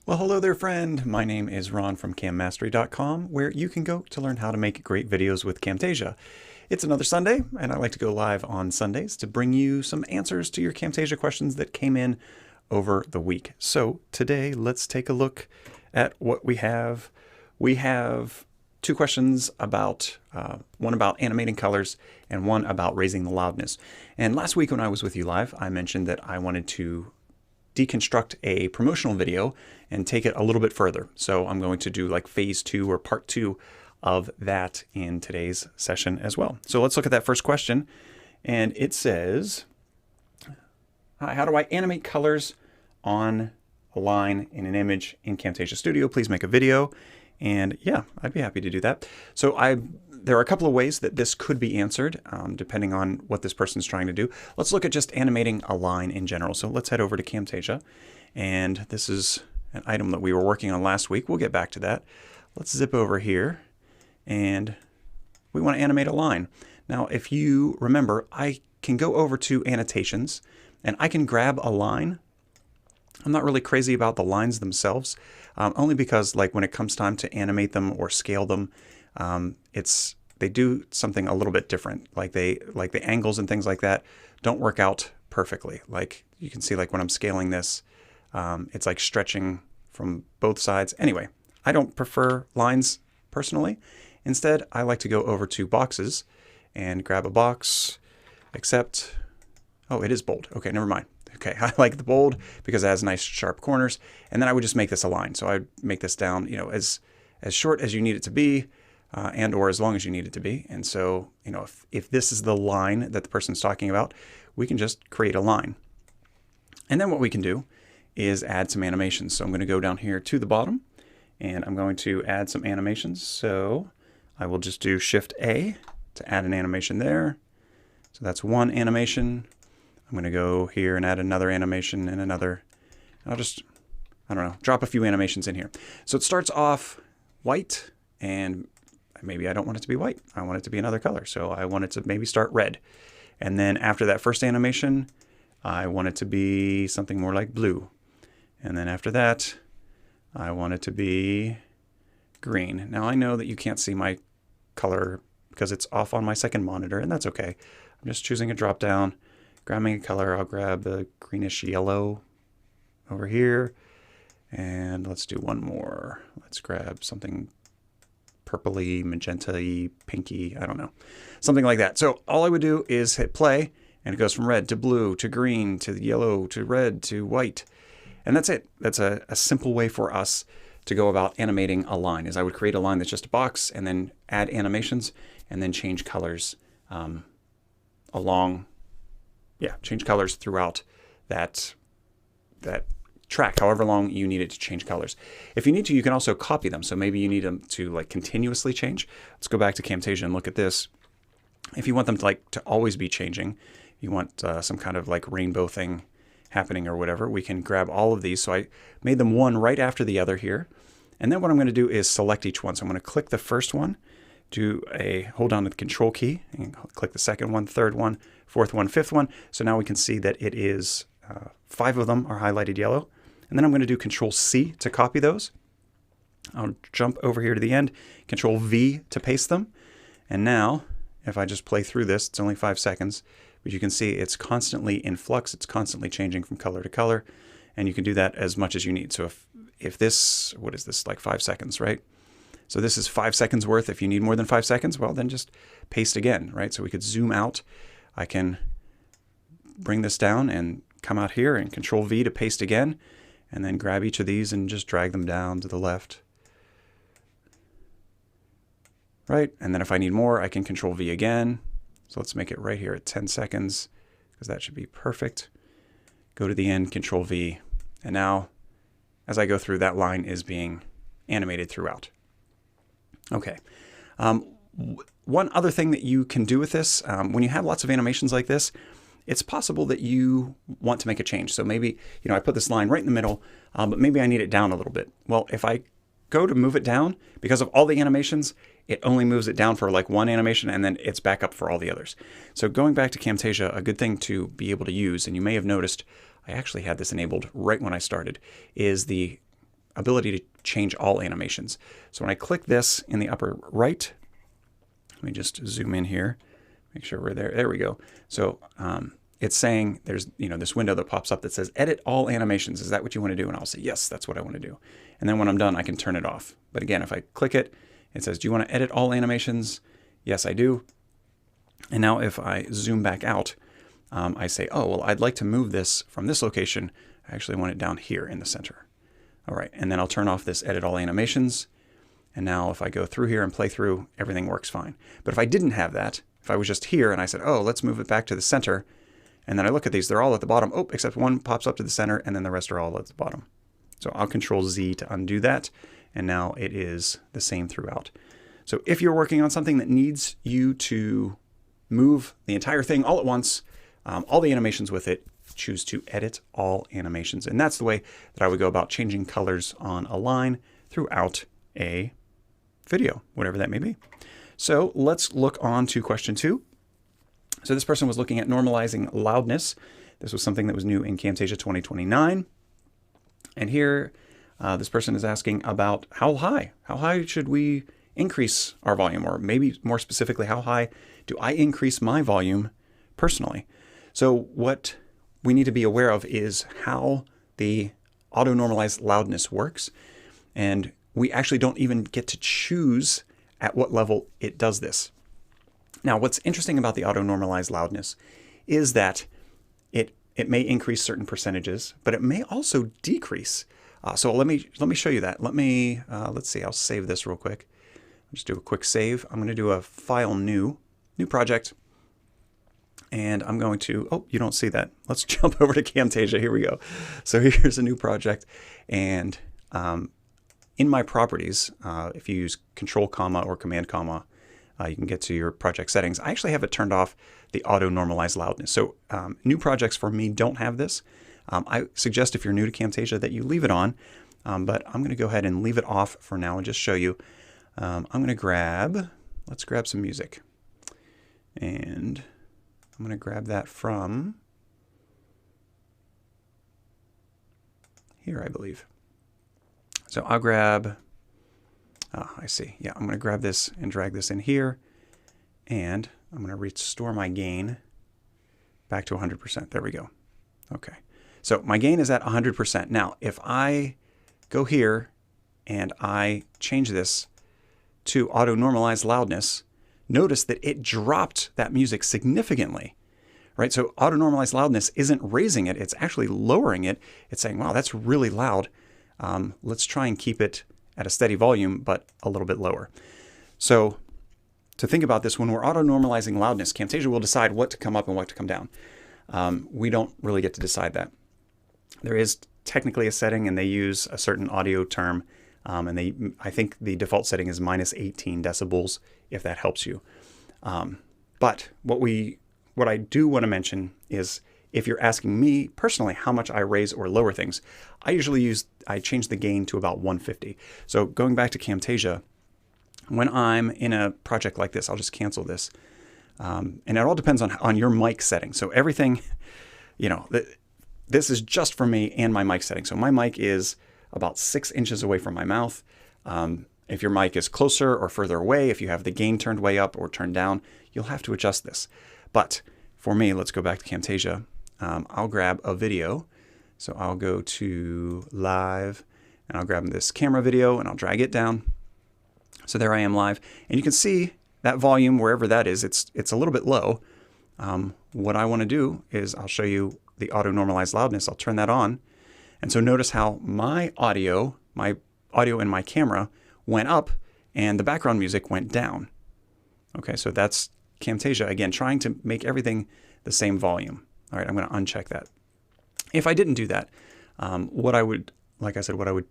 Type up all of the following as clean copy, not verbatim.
Well, hello there, friend. My name is Ron from CamMastery.com, where you can go to learn how to make great videos with Camtasia. It's another Sunday, and I like to go live on Sundays to bring you some answers to your Camtasia questions that came in over the week. So today, let's take a look at what we have. We have two questions about, one about animating colors and one about raising the loudness. And last week when I was with you live, I mentioned that I wanted to deconstruct a promotional video and take it a little bit further. So I'm going to do like phase 2 or part 2 of that in today's session as well. So let's look at that first question. And it says, hi, how do I animate colors on a line in an image in Camtasia Studio? Please make a video. And yeah, I'd be happy to do that. So there are a couple of ways that this could be answered, depending on what this person's trying to do. Let's look at just animating a line in general. So let's head over to Camtasia. And this is an item that we were working on last week. We'll get back to that. Let's zip over here. And we want to animate a line. Now, if you remember, I can go over to annotations and I can grab a line. I'm not really crazy about the lines themselves, only because like when it comes time to animate them or scale them, they do something a little bit different. Like the angles and things like that don't work out perfectly. Like you can see, like when I'm scaling this, it's like stretching from both sides. Anyway, I don't prefer lines personally. Instead, I like to go over to boxes and grab a box, except, oh, it is bold. Okay, never mind. Okay, I like the bold because it has nice sharp corners. And then I would just make this a line. So I would make this down, as short as you need it to be, and or as long as you need it to be. And so, if this is the line that the person's talking about, we can just create a line. And then what we can do is add some animations. So I'm going to go down here to the bottom and I'm going to add some animations. So I will just do Shift A to add an animation there. So that's one animation. I'm going to go here and add another animation and another. And I'll just, drop a few animations in here. So it starts off white, and maybe I don't want it to be white. I want it to be another color. So I want it to maybe start red. And then after that first animation, I want it to be something more like blue. And then after that, I want it to be green. Now I know that you can't see my color because it's off on my second monitor, and that's okay. I'm just choosing a drop down. Grabbing a color, I'll grab the greenish yellow over here. And let's do one more. Let's grab something purpley, magenta-y, pinky, I don't know. Something like that. So all I would do is hit play, and it goes from red to blue to green to yellow to red to white. And that's it. That's a simple way for us to go about animating a line, is I would create a line that's just a box and then add animations and then change colors change colors throughout that track, however long you need it to change colors. If you need to, you can also copy them. So maybe you need them to like continuously change. Let's go back to Camtasia and look at this. If you want them to always be changing, you want some kind of like rainbow thing happening or whatever, we can grab all of these. So I made them one right after the other here. And then what I'm going to do is select each one. So I'm going to click the first one, hold down the Control key, and click the second one, third one, fourth one, fifth one. So now we can see that it is 5 of them are highlighted yellow. And then I'm going to do Control C to copy those. I'll jump over here to the end, Control V to paste them. And now, if I just play through this, it's only 5 seconds, but you can see it's constantly in flux. It's constantly changing from color to color. And you can do that as much as you need. So if this, what is this, like 5 seconds, right? So this is 5 seconds worth. If you need more than 5 seconds, well, then just paste again, right? So we could zoom out. I can bring this down and come out here and Control V to paste again, and then grab each of these and just drag them down to the left. Right? And then if I need more, I can Control V again. So let's make it right here at 10 seconds, because that should be perfect. Go to the end, Control V. And now, as I go through, that line is being animated throughout. Okay. One other thing that you can do with this, when you have lots of animations like this, it's possible that you want to make a change. So maybe, I put this line right in the middle, but maybe I need it down a little bit. Well, if I go to move it down, because of all the animations, it only moves it down for like one animation and then it's back up for all the others. So going back to Camtasia, a good thing to be able to use, and you may have noticed, I actually had this enabled right when I started, is the ability to change all animations. So when I click this in the upper right, let me just zoom in here, make sure we're there. There we go. So it's saying there's this window that pops up that says edit all animations. Is that what you want to do? And I'll say, yes, that's what I want to do. And then when I'm done, I can turn it off. But again, if I click it, it says, do you want to edit all animations? Yes, I do. And now if I zoom back out, I say, oh, well, I'd like to move this from this location. I actually want it down here in the center. All right, and then I'll turn off this edit all animations. And now if I go through here and play through, everything works fine. But if I didn't have that, if I was just here and I said, oh, let's move it back to the center, and then I look at these, they're all at the bottom. Oh, except one pops up to the center, and then the rest are all at the bottom. So I'll Control Z to undo that, and now it is the same throughout. So if you're working on something that needs you to move the entire thing all at once, all the animations with it, choose to edit all animations. And that's the way that I would go about changing colors on a line throughout a video, whatever that may be. So let's look on to question 2. So this person was looking at normalizing loudness. This was something that was new in Camtasia 2029. And here, this person is asking about how high should we increase our volume? Or maybe more specifically, how high do I increase my volume personally? So what we need to be aware of is how the auto-normalized loudness works. And we actually don't even get to choose at what level it does this. Now, what's interesting about the auto-normalized loudness is that it may increase certain percentages, but it may also decrease. So let me show you that. Let's see. I'll save this real quick. I'll just do a quick save. I'm going to do a file new project, and I'm going to. Oh, you don't see that. Let's jump over to Camtasia. Here we go. So here's a new project, and in my properties, if you use Control comma or Command comma, you can get to your project settings. I actually have it turned off, the auto normalized loudness. So new projects for me don't have this. I suggest if you're new to Camtasia that you leave it on, but I'm going to go ahead and leave it off for now and just show you. I'm going to let's grab some music. And I'm going to grab that from here, I believe. So I'll grab, I see. Yeah, I'm going to grab this and drag this in here. And I'm going to restore my gain back to 100%. There we go. Okay. So my gain is at 100%. Now, if I go here and I change this to auto normalize loudness, notice that it dropped that music significantly, right? So auto normalize loudness isn't raising it. It's actually lowering it. It's saying, wow, that's really loud. Let's try and keep it at a steady volume, but a little bit lower. So to think about this, when we're auto-normalizing loudness, Camtasia will decide what to come up and what to come down. We don't really get to decide that. There is technically a setting, and they use a certain audio term, and I think the default setting is minus 18 decibels, if that helps you. But what I do want to mention is, if you're asking me personally how much I raise or lower things, I change the gain to about 150. So going back to Camtasia, when I'm in a project like this, I'll just cancel this. And it all depends on your mic setting. So everything, this is just for me and my mic setting. So my mic is about 6 inches away from my mouth. If your mic is closer or further away, if you have the gain turned way up or turned down, you'll have to adjust this. But for me, let's go back to Camtasia. I'll grab a video. So I'll go to live and I'll grab this camera video and I'll drag it down. So there I am live, and you can see that volume, wherever that is, it's a little bit low. What I want to do is I'll show you the auto normalized loudness. I'll turn that on. And so notice how my audio in my camera went up and the background music went down. Okay, so that's Camtasia, again, trying to make everything the same volume. All right, I'm going to uncheck that. If I didn't do that, what I would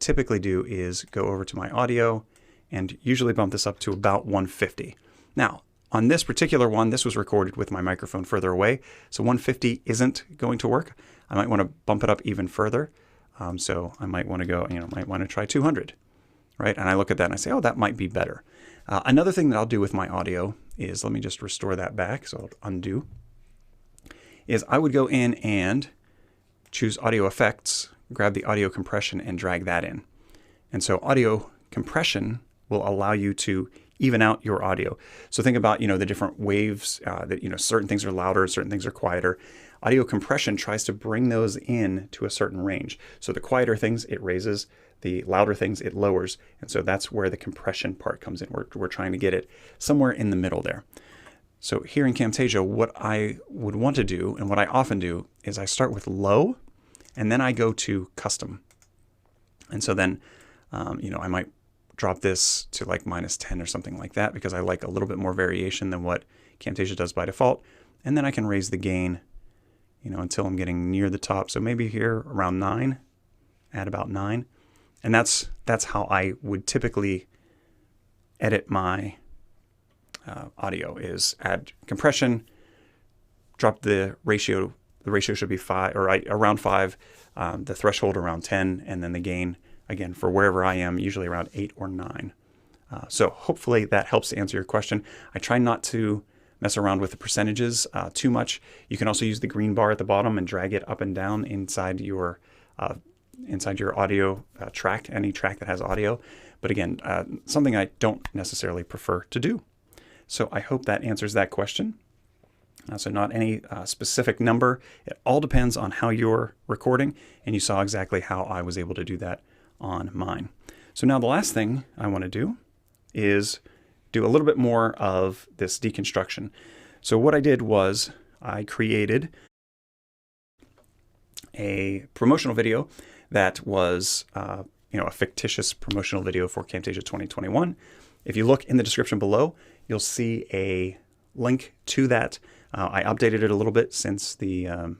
typically do is go over to my audio and usually bump this up to about 150. Now, on this particular one, this was recorded with my microphone further away, so 150 isn't going to work. I might want to bump it up even further. So I might want to go, might want to try 200, right? And I look at that and I say, oh, that might be better. Another thing that I'll do with my audio is, let me just restore that back, so I'll undo, is I would go in and choose audio effects, grab the audio compression and drag that in. And so audio compression will allow you to even out your audio. So think about, the different waves that, certain things are louder, certain things are quieter. Audio compression tries to bring those in to a certain range. So the quieter things, it raises. The louder things, it lowers. And so that's where the compression part comes in. We're trying to get it somewhere in the middle there. So here in Camtasia, what I would want to do, and what I often do, is I start with low, and then I go to custom. And so then, I might drop this to like -10 or something like that, because I like a little bit more variation than what Camtasia does by default. And then I can raise the gain, until I'm getting near the top. So maybe here around 9, add about 9. And that's how I would typically edit my audio, is add compression, drop the ratio. The ratio should be 5 or around 5, the threshold around 10, and then the gain, again, for wherever I am, usually around 8 or 9. So hopefully that helps to answer your question. I try not to mess around with the percentages too much. You can also use the green bar at the bottom and drag it up and down inside your audio track, any track that has audio. But again, something I don't necessarily prefer to do. So I hope that answers that question. So not any specific number. It all depends on how you're recording, and you saw exactly how I was able to do that on mine. So now the last thing I want to do is do a little bit more of this deconstruction. So what I did was I created a promotional video that was a fictitious promotional video for Camtasia 2021. If you look in the description below, you'll see a link to that. I updated it a little bit since the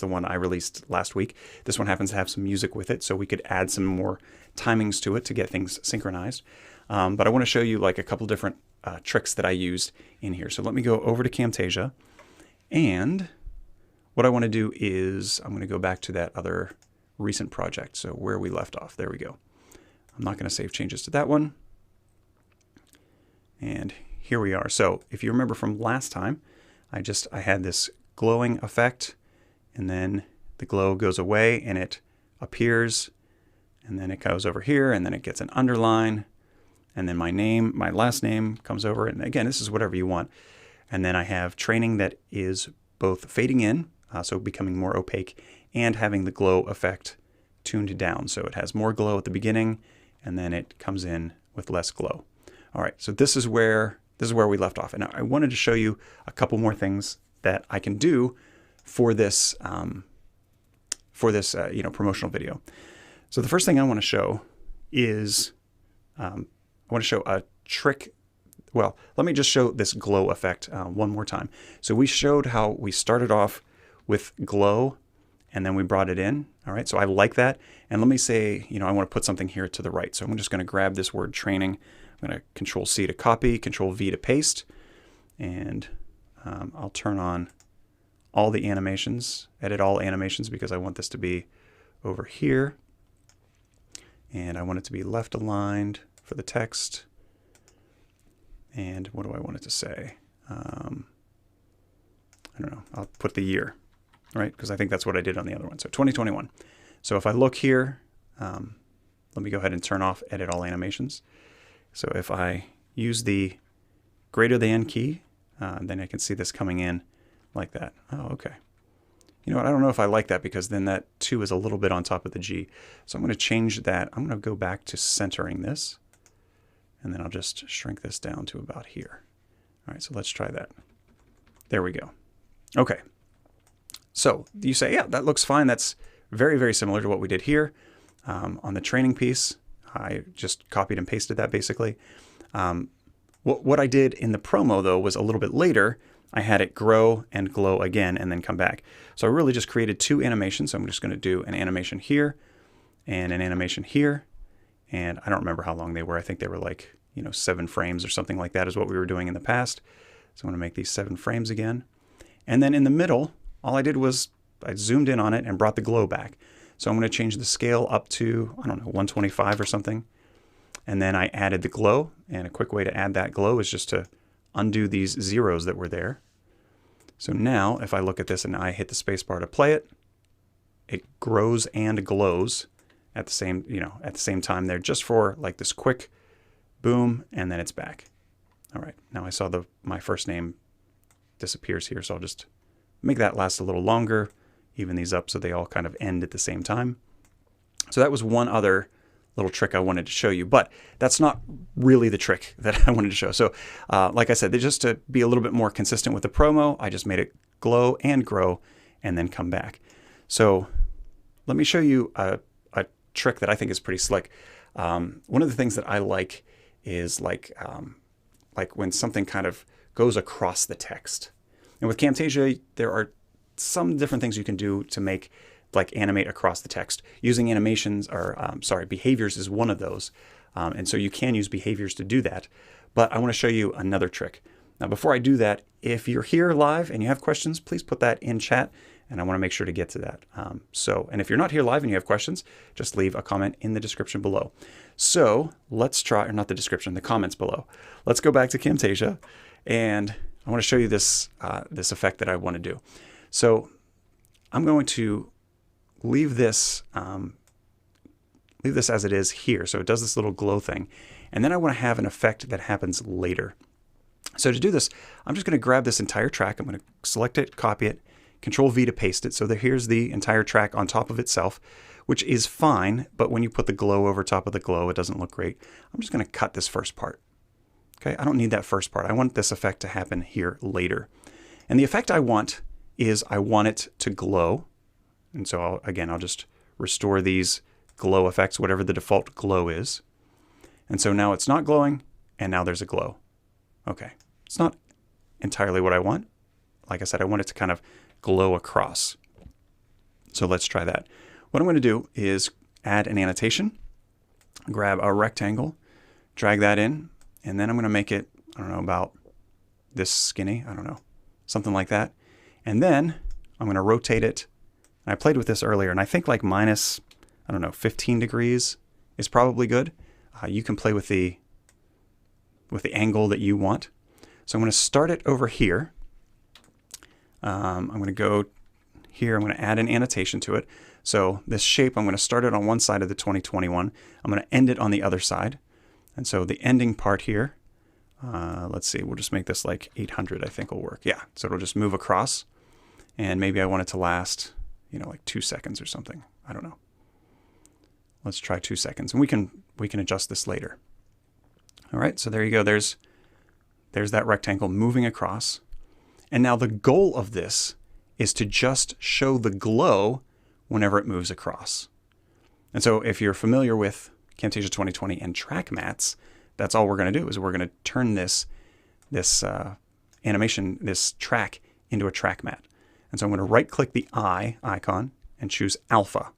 one I released last week. This one happens to have some music with it, so we could add some more timings to it to get things synchronized. But I want to show you like a couple different tricks that I used in here. So let me go over to Camtasia, and what I want to do is I'm going to go back to that other recent project. So where we left off, there we go. I'm not going to save changes to that one. And here we are. So if you remember from last time, I had this glowing effect, and then the glow goes away and it appears, and then it goes over here, and then it gets an underline, and then my last name comes over, and again, this is whatever you want. And then I have training that is both fading in, so becoming more opaque, and having the glow effect tuned down. So it has more glow at the beginning, and then it comes in with less glow. All right, so this is where we left off, and I wanted to show you a couple more things that I can do for this promotional video. So the first thing I want to show is I want to show a trick. Well, let me just show this glow effect one more time. So we showed how we started off with glow, and then we brought it in. All right, so I like that. And let me say, I want to put something here to the right. So I'm just going to grab this word training. I'm going to Control-C to copy, Control-V to paste, and I'll turn on all the animations, edit all animations, because I want this to be over here, and I want it to be left aligned for the text. And what do I want it to say? I don't know. I'll put the year, right? Because I think that's what I did on the other one. So 2021. So if I look here, let me go ahead and turn off edit all animations. So if I use the greater than key, then I can see this coming in like that. Oh, okay. You know what? I don't know if I like that, because then that 2 is a little bit on top of the G. So I'm going to change that. I'm going to go back to centering this, and then I'll just shrink this down to about here. All right, so let's try that. There we go. Okay. So you say, yeah, that looks fine. That's very, very similar to what we did here on the training piece. I just copied and pasted that basically. What I did in the promo, though, was a little bit later. I had it grow and glow again and then come back. So I really just created 2 animations. So I'm just going to do an animation here and an animation here. And I don't remember how long they were. I think they were like, 7 frames or something like that is what we were doing in the past. So I'm going to make these 7 frames again. And then in the middle, all I did was I zoomed in on it and brought the glow back. So I'm going to change the scale up to, I don't know, 125 or something. And then I added the glow, and a quick way to add that glow is just to undo these zeros that were there. So now if I look at this and I hit the space bar to play it, it grows and glows at the same, at the same time there, just for like this quick boom, and then it's back. All right, now I saw my first name disappears here, so I'll just make that last a little longer, even these up so they all kind of end at the same time. So that was one other little trick I wanted to show you, but that's not really the trick that I wanted to show. So like I said, just to be a little bit more consistent with the promo, I just made it glow and grow and then come back. So let me show you a trick that I think is pretty slick. One of the things that I like is like when something kind of goes across the text. And with Camtasia, there are some different things you can do to make like animate across the text. Using animations, or behaviors is one of those. And so you can use behaviors to do that. But I want to show you another trick. Now, before I do that, if you're here live and you have questions, please put that in chat, and I want to make sure to get to that. And if you're not here live and you have questions, just leave a comment in the description below. So let's try, or not the description, the comments below. Let's go back to Camtasia, and I want to show you this, this effect that I want to do. So I'm going to leave this as it is here. So it does this little glow thing. And then I want to have an effect that happens later. So to do this, I'm just going to grab this entire track. I'm going to select it, copy it, Control V to paste it. So here's the entire track on top of itself, which is fine. But when you put the glow over top of the glow, it doesn't look great. I'm just going to cut this first part. Okay, I don't need that first part. I want this effect to happen here later. And the effect I want is I want it to glow. And so I'll just restore these glow effects, whatever the default glow is. And so now it's not glowing, and now there's a glow. Okay, it's not entirely what I want. Like I said, I want it to kind of glow across. So let's try that. What I'm going to do is add an annotation, grab a rectangle, drag that in, and then I'm going to make it, I don't know, about this skinny, I don't know, something like that. And then I'm going to rotate it. And I played with this earlier, and I think like minus, I don't know, 15 degrees is probably good. You can play with the angle that you want. So I'm going to start it over here. I'm going to go here. I'm going to add an annotation to it. So this shape, I'm going to start it on one side of the 2021. I'm going to end it on the other side. And so the ending part here, let's see, we'll just make this like 800, I think will work. Yeah, so it'll just move across. And maybe I want it to last, like 2 seconds or something. I don't know. Let's try 2 seconds, and we can adjust this later. All right, so there you go. There's that rectangle moving across. And now the goal of this is to just show the glow whenever it moves across. And so if you're familiar with Camtasia 2020 and track mats, that's all we're going to do is we're going to turn this animation, this track, into a track mat. And so I'm going to right-click the eye icon and choose alpha.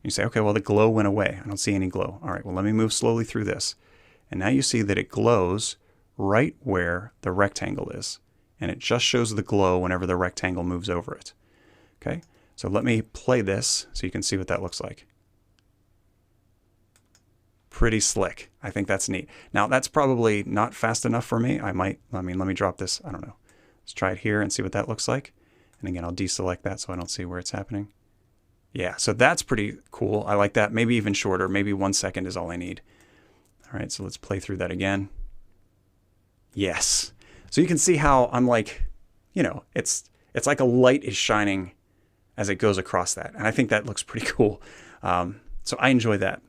You say, okay, well, the glow went away. I don't see any glow. All right, well, let me move slowly through this. And now you see that it glows right where the rectangle is. And it just shows the glow whenever the rectangle moves over it. Okay, so let me play this so you can see what that looks like. Pretty slick. I think that's neat. Now, that's probably not fast enough for me. Let me drop this. I don't know. Let's try it here and see what that looks like. And again, I'll deselect that so I don't see where it's happening. Yeah, so that's pretty cool. I like that. Maybe even shorter. Maybe 1 second is all I need. All right, so let's play through that again. Yes. So you can see how I'm like, it's like a light is shining as it goes across that. And I think that looks pretty cool. So I enjoy that.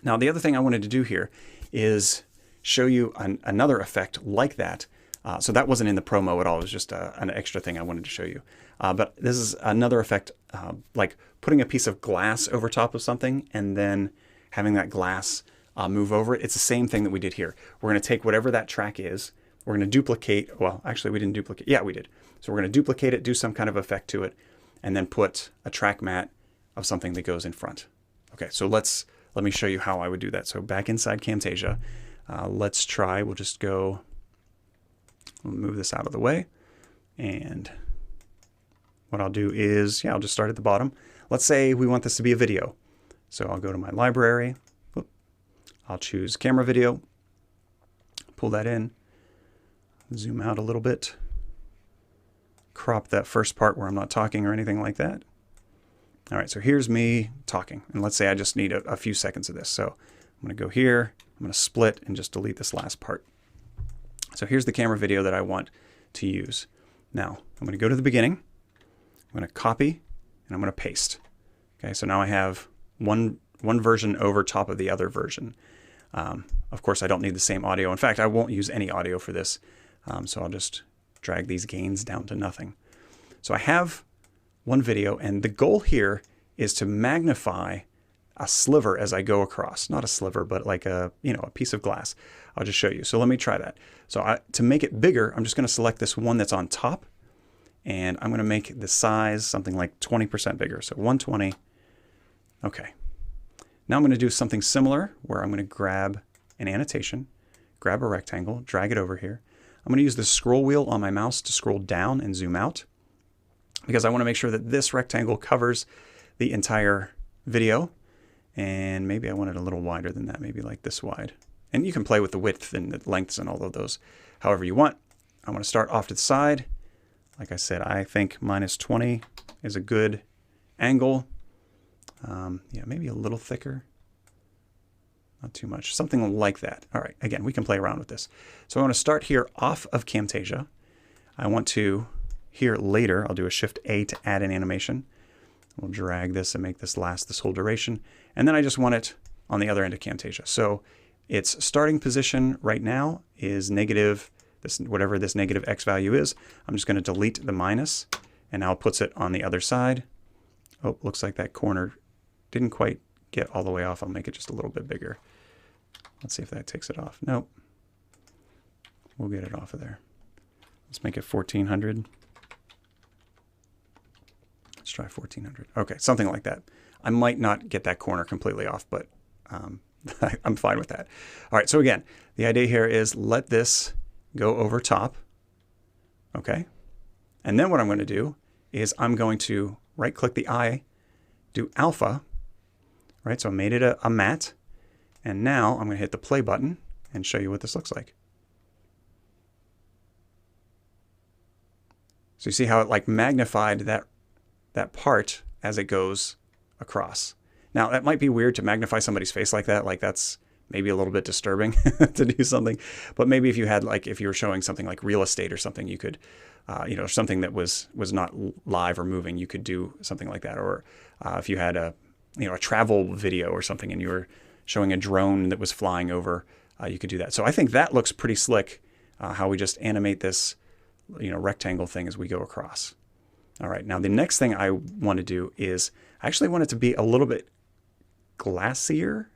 Now, the other thing I wanted to do here is show you another effect like that. So that wasn't in the promo at all. It was just an extra thing I wanted to show you. But this is another effect, like putting a piece of glass over top of something and then having that glass move over it. It's the same thing that we did here. We're going to take whatever that track is. We're going to duplicate. Well, actually, we didn't duplicate. Yeah, we did. So we're going to duplicate it, do some kind of effect to it, and then put a track mat of something that goes in front. Okay, so let me show you how I would do that. So back inside Camtasia, let's try. We'll just go. We'll move this out of the way, and what I'll do is, I'll just start at the bottom. Let's say we want this to be a video. So I'll go to my library. I'll choose camera video, pull that in, zoom out a little bit, crop that first part where I'm not talking or anything like that. All right, so here's me talking. And let's say I just need a few seconds of this. So I'm going to go here. I'm going to split and just delete this last part. So here's the camera video that I want to use. Now, I'm going to go to the beginning. I'm going to copy, and I'm going to paste. Okay, so now I have one version over top of the other version. Of course, I don't need the same audio. In fact, I won't use any audio for this. So I'll just drag these gains down to nothing. So I have one video, and the goal here is to magnify a sliver as I go across. Not a sliver, but like a piece of glass. I'll just show you. So let me try that. So to make it bigger, I'm just going to select this one that's on top, and I'm going to make the size something like 20% bigger. So 120. Okay. Now I'm going to do something similar where I'm going to grab an annotation, grab a rectangle, drag it over here. I'm going to use the scroll wheel on my mouse to scroll down and zoom out, because I want to make sure that this rectangle covers the entire video. And maybe I want it a little wider than that, maybe like this wide. And you can play with the width and the lengths and all of those however you want. I'm going to start off to the side. Like I said, I think -20 is a good angle. Yeah, maybe a little thicker. Not too much. Something like that. All right, again, we can play around with this. So I want to start here off of Camtasia. I want to, here later, I'll do a Shift-A to add an animation. We'll drag this and make this last this whole duration. And then I just want it on the other end of Camtasia. So its starting position right now is negative, whatever this negative X value is. I'm just going to delete the minus, and now it puts it on the other side. Oh, looks like that corner didn't quite get all the way off. I'll make it just a little bit bigger. Let's see if that takes it off. Nope. We'll get it off of there. Let's make it 1400. Let's try 1400. Okay, something like that. I might not get that corner completely off, but I'm fine with that. All right, so again, the idea here is let this go over top. Okay. And then what I'm going to do is I'm going to right-click the eye, do alpha, right? So I made it a matte. And now I'm going to hit the play button and show you what this looks like. So you see how it like magnified that part as it goes across. Now that might be weird to magnify somebody's face like that. Like that's maybe a little bit disturbing to do something. But maybe if you had if you were showing something like real estate or something, you could, something that was not live or moving, you could do something like that. Or if you had a travel video or something and you were showing a drone that was flying over, you could do that. So I think that looks pretty slick, how we just animate this, rectangle thing as we go across. All right, now the next thing I want to do is I actually want it to be a little bit glassier.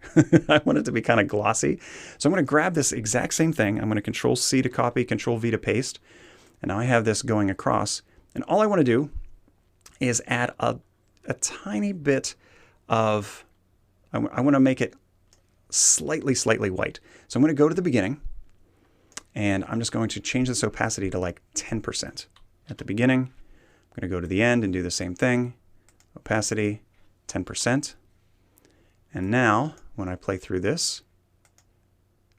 I want it to be kind of glossy. So I'm going to grab this exact same thing. I'm going to Control-C to copy, Control-V to paste. And now I have this going across. And all I want to do is add a tiny bit of, I want to make it slightly white. So I'm going to go to the beginning, and I'm just going to change this opacity to like 10% at the beginning. I'm going to go to the end and do the same thing. Opacity, 10%. And now, when I play through this,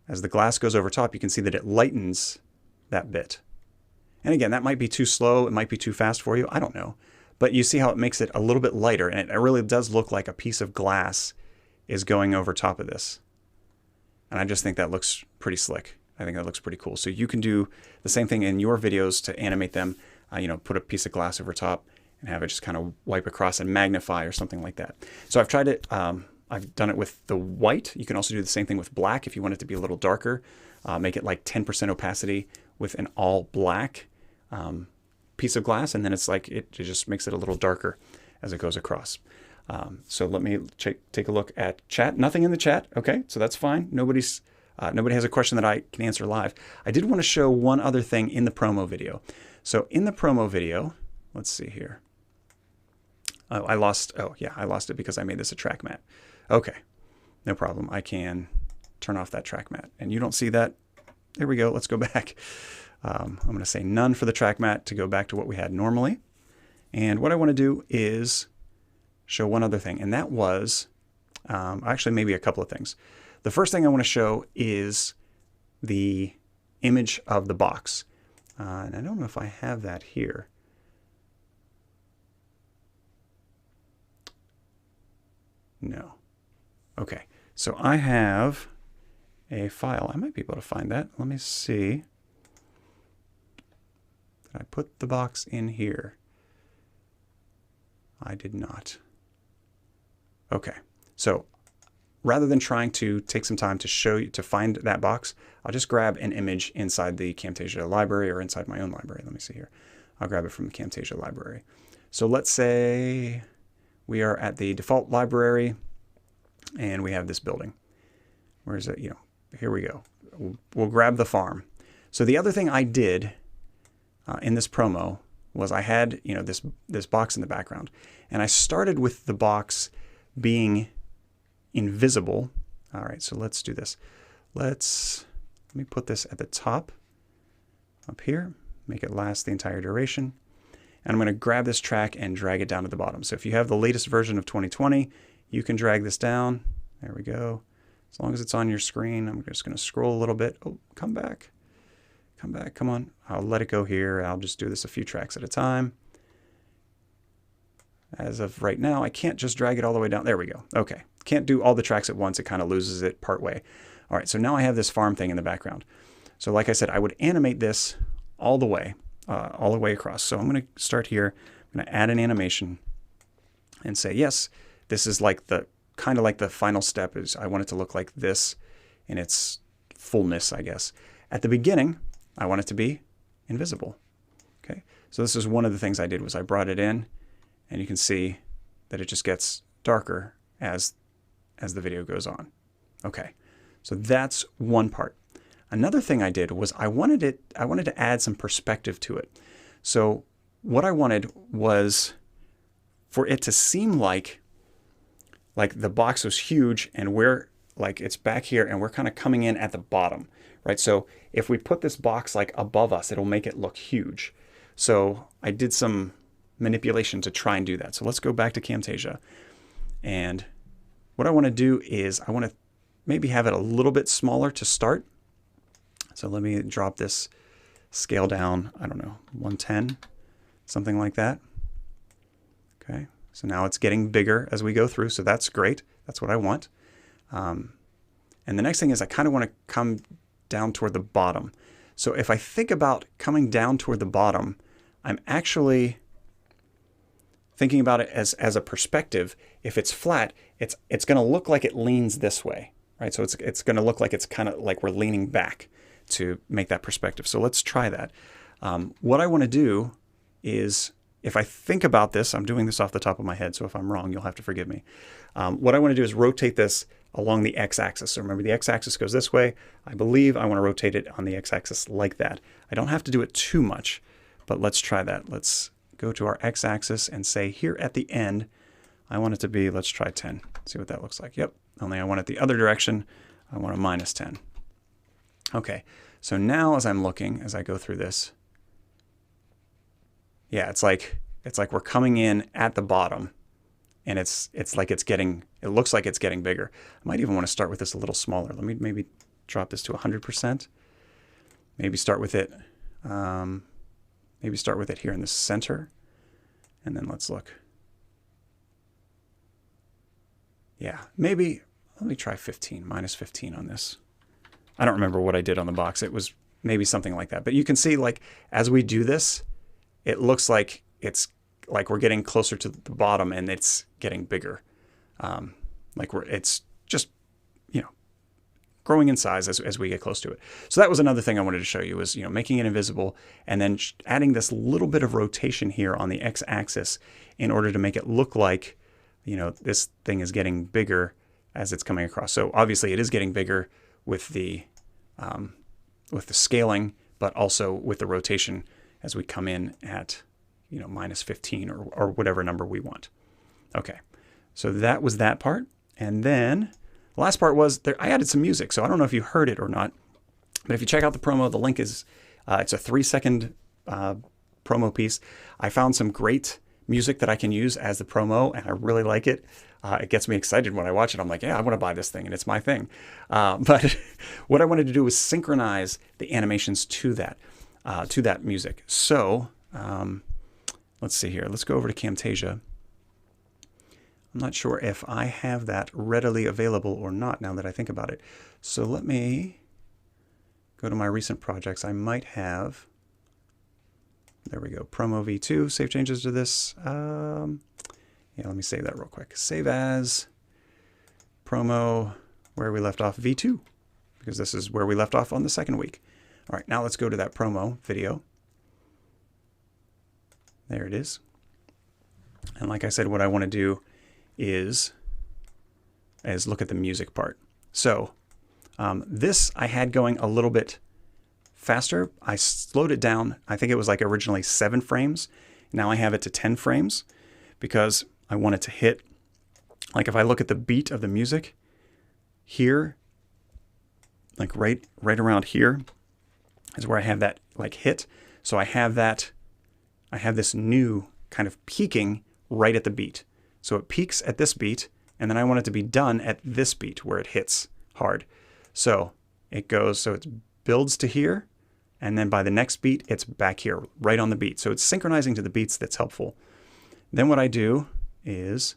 as the glass goes over top, you can see that it lightens that bit. And again, that might be too slow. It might be too fast for you. I don't know. But you see how it makes it a little bit lighter, and it really does look like a piece of glass is going over top of this. And I just think that looks pretty slick. I think that looks pretty cool. So you can do the same thing in your videos to animate them, put a piece of glass over top and have it just kind of wipe across and magnify or something like that. So I've tried it. I've done it with the white. You can also do the same thing with black if you want it to be a little darker. Make it like 10% opacity with an all black piece of glass, and then it's like it just makes it a little darker as it goes across. So let me take a look at chat. Nothing in the chat. Okay, so that's fine. Nobody has a question that I can answer live. I did want to show one other thing in the promo video. So in the promo video, let's see here. I lost it because I made this a track matte. Okay, no problem. I can turn off that track matte, and you don't see that. There we go. Let's go back. I'm going to say none for the track matte to go back to what we had normally. And what I want to do is show one other thing, and that was actually maybe a couple of things. The first thing I want to show is the image of the box. And I don't know if I have that here. No. Okay, so I have a file. I might be able to find that. Let me see. Did I put the box in here? I did not. Okay, so rather than trying to take some time to show you, to find that box, I'll just grab an image inside the Camtasia library or inside my own library. Let me see here. I'll grab it from the Camtasia library. So let's say we are at the default library and we have this building. Where is it? You know, here we go. We'll grab the farm. So the other thing I did in this promo was I had, you know, this box in the background, and I started with the box being invisible. All right, so let's do this. Let me put this at the top up here, make it last the entire duration. And I'm going to grab this track and drag it down to the bottom. So if you have the latest version of 2020, you can drag this down. There we go. As long as it's on your screen, I'm just going to scroll a little bit. Oh, come back. Come back. Come on. I'll let it go here. I'll just do this a few tracks at a time. As of right now, I can't just drag it all the way down. There we go. Okay. Can't do all the tracks at once. It kind of loses it part way. All right. So now I have this farm thing in the background. So like I said, I would animate this all the way across. So I'm going to start here. I'm going to add an animation and say, yes, this is like the kind of like the final step is I want it to look like this in its fullness, I guess. At the beginning, I want it to be invisible. Okay. So this is one of the things I did was I brought it in, and you can see that it just gets darker as the video goes on. Okay. So that's one part. Another thing I did was I wanted to add some perspective to it. So what I wanted was for it to seem like the box was huge and we're like it's back here and we're kind of coming in at the bottom, right? So if we put this box like above us, it'll make it look huge. So I did some manipulation to try and do that. So let's go back to Camtasia. And what I want to do is I want to maybe have it a little bit smaller to start. So let me drop this scale down, I don't know, 110, something like that. Okay, so now it's getting bigger as we go through, so that's great. That's what I want. And the next thing is I kind of want to come down toward the bottom. So if I think about coming down toward the bottom, I'm actually thinking about it as a perspective. If it's flat, it's going to look like it leans this way, right? So it's going to look like it's kind of like we're leaning back to make that perspective. So let's try that. What I want to do is, if I think about this, I'm doing this off the top of my head, so if I'm wrong, you'll have to forgive me. What I want to do is rotate this along the x-axis. So remember, the x-axis goes this way. I believe I want to rotate it on the x-axis like that. I don't have to do it too much, but let's try that. Let's go to our x-axis and say here at the end, I want it to be, let's try 10. See what that looks like. Yep, only I want it the other direction. I want a minus 10. Okay, so now as I'm looking, as I go through this, yeah, it's like we're coming in at the bottom, and it looks like it's getting bigger. I might even want to start with this a little smaller. Let me maybe drop this to 100%. Maybe start with it. Maybe start with it here in the center, and then let's look. Yeah, maybe let me try 15, minus 15 on this. I don't remember what I did on the box. It was maybe something like that. But you can see, like, as we do this, it looks like it's like we're getting closer to the bottom and it's getting bigger. It's just, you know, growing in size as we get close to it. So that was another thing I wanted to show you was, you know, making it invisible and then adding this little bit of rotation here on the x-axis in order to make it look like, you know, this thing is getting bigger as it's coming across. So obviously it is getting bigger with the scaling, but also with the rotation as we come in at, you know, minus 15 or whatever number we want. Okay, so that was that part. And then the last part was I added some music. So I don't know if you heard it or not, but if you check out the promo, the link is, it's a 3-second promo piece. I found some great music that I can use as the promo, and I really like it. It gets me excited when I watch it. I'm like, yeah, I want to buy this thing, and it's my thing. But what I wanted to do was synchronize the animations to that music. So let's see here. Let's go over to Camtasia. I'm not sure if I have that readily available or not now that I think about it. So let me go to my recent projects. I might have, there we go, Promo V2, save changes to this. Yeah, let me save that real quick. Save as Promo, where we left off, V2, because this is where we left off on the second week. All right, now let's go to that promo video. There it is. And like I said, what I want to do is look at the music part. So this I had going a little bit faster. I slowed it down. I think it was like originally 7 frames. Now I have it to 10 frames because I want it to hit, like if I look at the beat of the music here, like right around here is where I have that like hit. So I have this new kind of peaking right at the beat. So it peaks at this beat, and then I want it to be done at this beat where it hits hard. So it goes, so it builds to here, and then by the next beat, it's back here, right on the beat. So it's synchronizing to the beats that's helpful. Then what I do is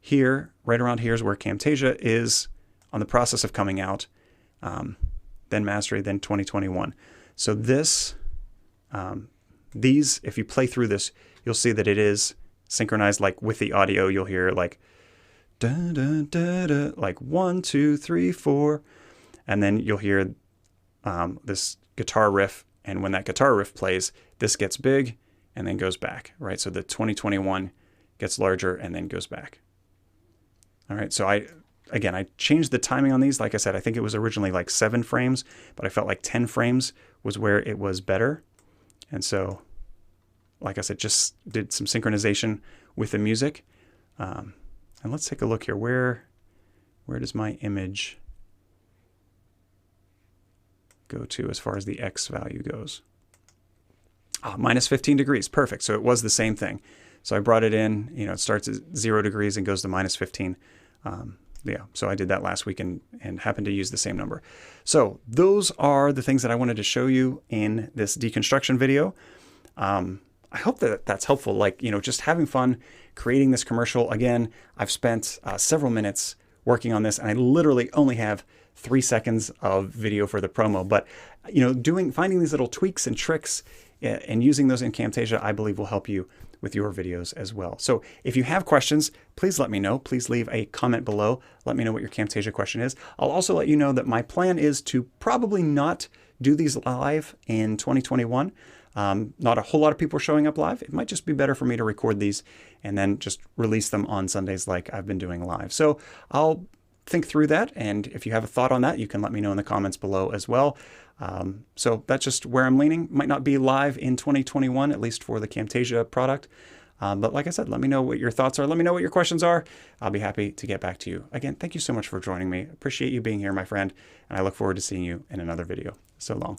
here, right around here is where Camtasia is on the process of coming out, then Mastery, then 2021. So this, these, if you play through this, you'll see that it is synchronized, like with the audio. You'll hear like da da da da, like 1 2 3 4, and then you'll hear this guitar riff. And when that guitar riff plays, this gets big and then goes back, right? So the 2021 gets larger and then goes back. All right. So I changed the timing on these. Like I said, I think it was originally like 7 frames, but I felt like 10 frames was where it was better. And so, like I said, just did some synchronization with the music. And let's take a look here. Where does my image go to as far as the X value goes? Minus 15 degrees. Perfect. So it was the same thing. So I brought it in, you know, it starts at 0 degrees and goes to minus 15. Yeah, so I did that last week and happened to use the same number. So those are the things that I wanted to show you in this deconstruction video. I hope that that's helpful, like, you know, just having fun creating this commercial. Again, I've spent several minutes working on this, and I literally only have 3 seconds of video for the promo. But, you know, finding these little tweaks and tricks and using those in Camtasia, I believe will help you with your videos as well. So if you have questions, please let me know. Please leave a comment below. Let me know what your Camtasia question is. I'll also let you know that my plan is to probably not do these live in 2021. Not a whole lot of people are showing up live. It might just be better for me to record these and then just release them on Sundays like I've been doing live. So I'll think through that. And if you have a thought on that, you can let me know in the comments below as well. So that's just where I'm leaning. Might not be live in 2021, at least for the Camtasia product. But like I said, let me know what your thoughts are. Let me know what your questions are. I'll be happy to get back to you. Again, thank you so much for joining me. Appreciate you being here, my friend. And I look forward to seeing you in another video. So long.